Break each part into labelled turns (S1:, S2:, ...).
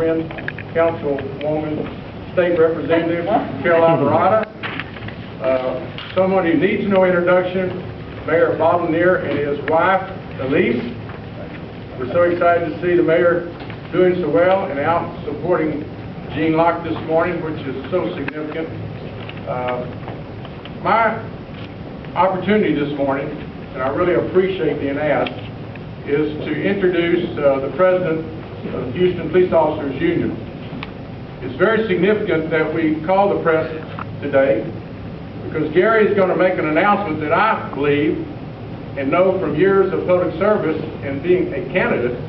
S1: friend, Councilwoman, State Representative Carol Alvarado, someone who needs no introduction, Mayor Bottlenier and his wife, Elise. We're so excited to see the mayor doing so well and out supporting Gene Locke this morning, which is so significant. My opportunity this morning, and I really appreciate being asked, is to introduce the president of the Houston Police Officers Union. It's very significant that we call the press today because Gary is going to make an announcement that I believe and know from years of public service and being a candidate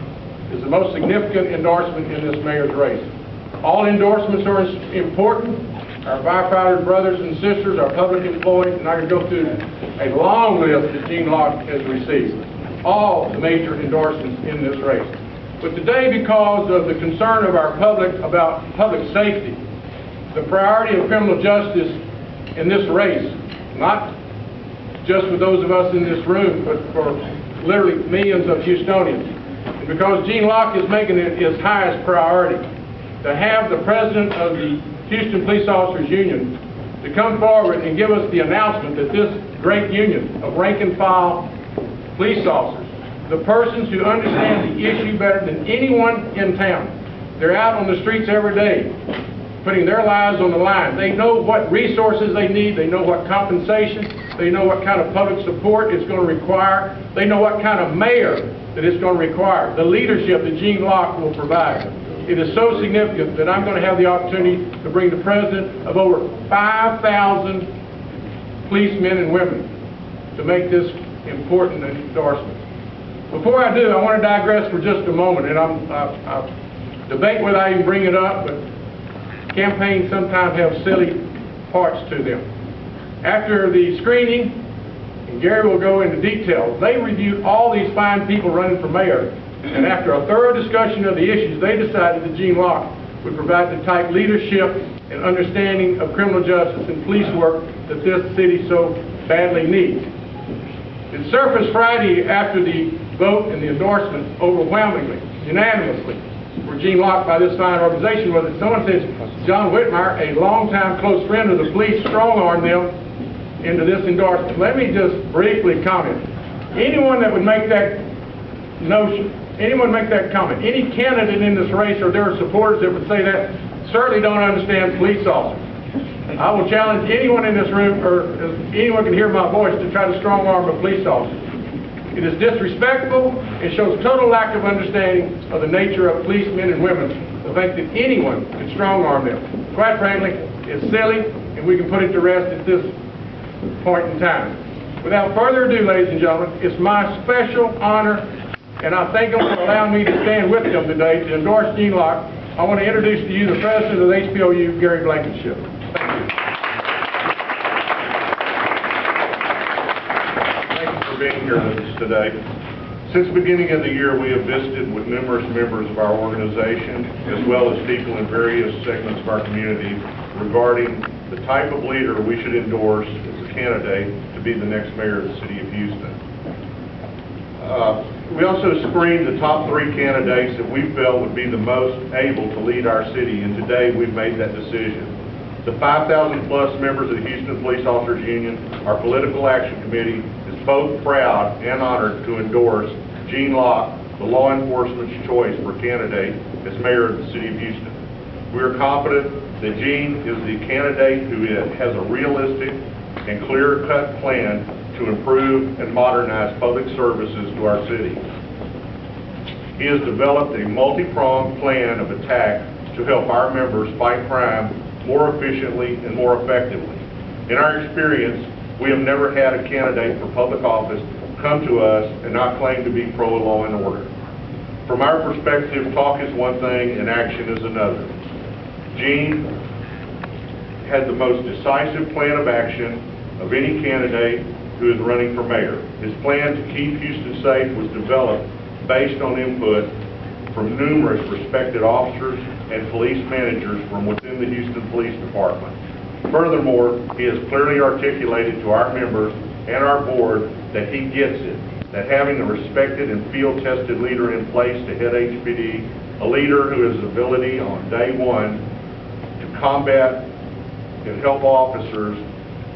S1: is the most significant endorsement in this mayor's race. All endorsements are important. Our firefighter brothers and sisters, our public employees, and I could go through a long list that Gene Locke has received. All the major endorsements in this race. But today, because of the concern of our public about public safety, the priority of criminal justice in this race, not just for those of us in this room, but for literally millions of Houstonians, and because Gene Locke is making it his highest priority, to have the president of the Houston Police Officers Union to come forward and give us the announcement that this great union of rank and file police officers, the persons who understand the issue better than anyone in town. They're out on the streets every day, putting their lives on the line. They know what resources they need, they know what compensation, they know what kind of public support it's going to require, they know what kind of mayor that it's going to require, the leadership that Gene Locke will provide. It is so significant that I'm going to have the opportunity to bring the president of over 5,000 policemen and women to make this important endorsement. Before I do, I want to digress for just a moment, and I debate whether I even bring it up, but campaigns sometimes have silly parts to them. After the screening, and Gary will go into detail, they reviewed all these fine people running for mayor, and after a thorough discussion of the issues, they decided that Gene Locke would provide the type leadership and understanding of criminal justice and police work that this city so badly needs. It surfaced Friday after the vote and the endorsement overwhelmingly, unanimously, for Gene Locke by this fine organization was that someone says John Whitmire, a longtime close friend of the police, strong-armed them into this endorsement. Let me just briefly comment. Anyone that would make that notion, anyone make that comment, any candidate in this race or their supporters that would say that certainly don't understand police officers. I will challenge anyone in this room, or anyone can hear my voice, to try to strong-arm a police officer. It is disrespectful and shows total lack of understanding of the nature of policemen and women to think that anyone can strong-arm them. Quite frankly, it's silly, and we can put it to rest at this point in time. Without further ado, ladies and gentlemen, it's my special honor, and I thank them for allowing me to stand with them today to endorse Gene Locke. I want to introduce to you the president of the HPOU, Gary Blankenship.
S2: Being here with us today. Since the beginning of the year, we have visited with numerous members of our organization, as well as people in various segments of our community, regarding the type of leader we should endorse as a candidate to be the next mayor of the city of Houston. We also screened the top 3 candidates that we felt would be the most able to lead our city, and today we've made that decision. The 5,000 plus members of the Houston Police Officers Union, our political action committee, both proud and honored to endorse Gene Locke, the law enforcement's choice for candidate as mayor of the city of Houston. We are confident that Gene is the candidate who has a realistic and clear-cut plan to improve and modernize public services to our city. He has developed a multi-pronged plan of attack to help our members fight crime more efficiently and more effectively. In our experience, we have never had a candidate for public office come to us and not claim to be pro-law and order. From our perspective, talk is one thing and action is another. Gene had the most decisive plan of action of any candidate who is running for mayor. His plan to keep Houston safe was developed based on input from numerous respected officers and police managers from within the Houston Police Department. Furthermore, he has clearly articulated to our members and our board that he gets it, that having a respected and field-tested leader in place to head HPD a leader who has the ability on day one to combat and help officers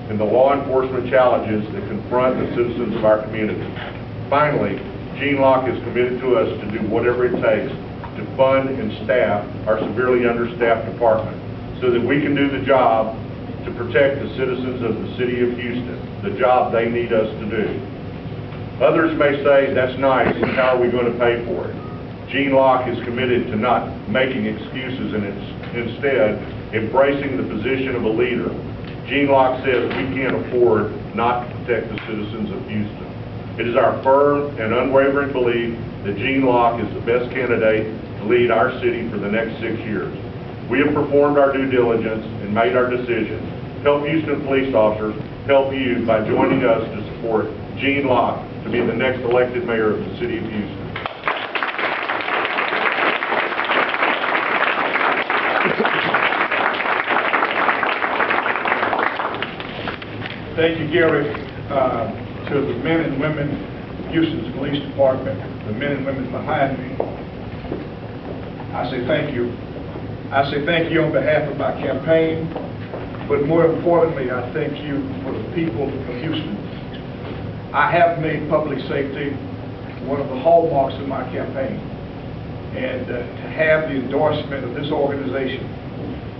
S2: in the law enforcement challenges that confront the citizens of our community. Finally, Gene Locke is committed to us to do whatever it takes to fund and staff our severely understaffed department so that we can do the job to protect the citizens of the city of Houston, the job they need us to do. Others may say, that's nice, and how are we going to pay for it? Gene Locke is committed to not making excuses and instead embracing the position of a leader. Gene Locke says we can't afford not to protect the citizens of Houston. It is our firm and unwavering belief that Gene Locke is the best candidate to lead our city for the next 6 years. We have performed our due diligence and made our decision. Help Houston police officers help you by joining us to support Gene Locke to be the next elected mayor of the city of Houston.
S3: Thank you, Gary. To the men and women of Houston's Police Department, the men and women behind me, I say thank you. I say thank you on behalf of my campaign, but more importantly, I thank you for the people of Houston. I have made public safety one of the hallmarks of my campaign, and to have the endorsement of this organization,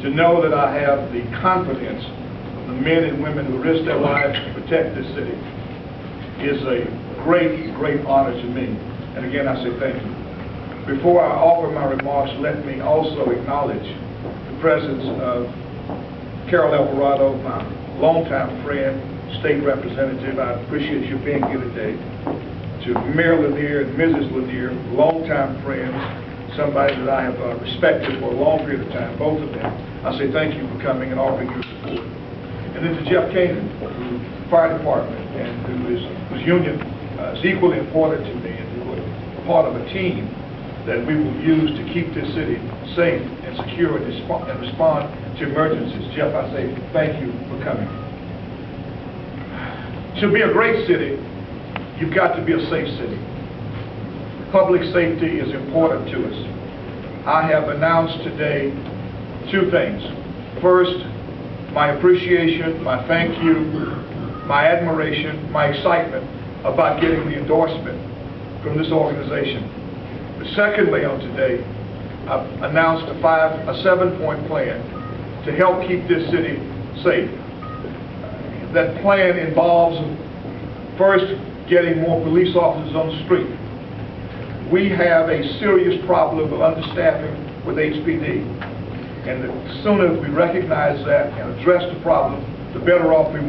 S3: to know that I have the confidence of the men and women who risk their lives to protect this city is a great, great honor to me. And again, I say thank you. Before I offer my remarks, let me also acknowledge the presence of Carol Alvarado, my longtime friend, state representative. I appreciate you being here today. To Mayor Lanier and Mrs. Lanier, longtime friends, somebody that I have respected for a long period of time, both of them. I say thank you for coming and offering your support. And then to Jeff Kanan, fire department, and whose union is equally important to me, and who are part of a team that we will use to keep this city safe and secure and respond to emergencies. Jeff, I say thank you for coming. To be a great city, you've got to be a safe city. Public safety is important to us. I have announced today 2 things. First, my appreciation, my thank you, my admiration, my excitement about getting the endorsement from this organization. But secondly, on today, I've announced a 7-point plan to help keep this city safe. That plan involves, first, getting more police officers on the street. We have a serious problem of understaffing with HPD. And the sooner we recognize that and address the problem, the better off we will